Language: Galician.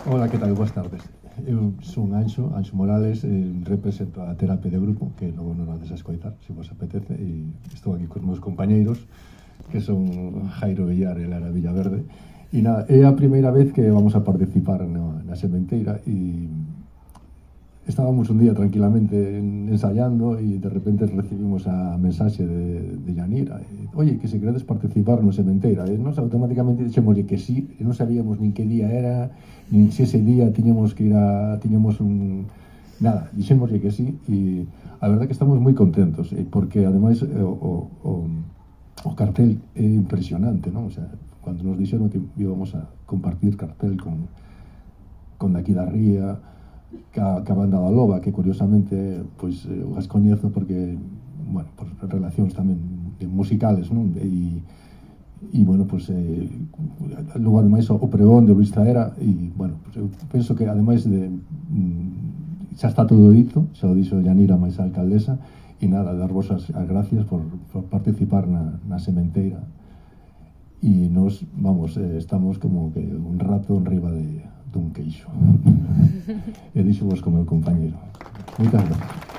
Hola, que tal? Boas tardes. Eu son Anxo Morales, represento a terapia de grupo, que logo non vades a escoitar, se vos apetece, e estou aquí cos meus compañeiros, que son Jairo Villar e Lara Villaverde. E nada, é a primeira vez que vamos a participar na sementeira e estábamos un día tranquilamente ensayando e de repente recibimos a mensaxe de Yanira, oye, que se queredes participar no sementeira, e nos automáticamente dixemoslle que sí, e non sabíamos nin que día era, nin se ese día tiñamos que ir tiñamos un... nada, dixemoslle que sí, e a verdade que estamos moi contentos, porque ademais o cartel é impresionante, non? O sea, cando nos dixeron que íbamos a compartir cartel con daqui da ría, ca banda da Loba, que curiosamente pois as coñezo porque, bueno, por relacións tamén musicales, non? E bueno, pois logo ademais o pregón de Luis Traera e, bueno, pois eu penso que ademais de xa está todo dito, xa o dixo Yanira máis a alcaldesa, e nada, dar vos as gracias por participar na sementeira e nos, vamos, estamos como que un rato enriba dun queixo. E dixo vos como o compañeiro. Moitas gracias.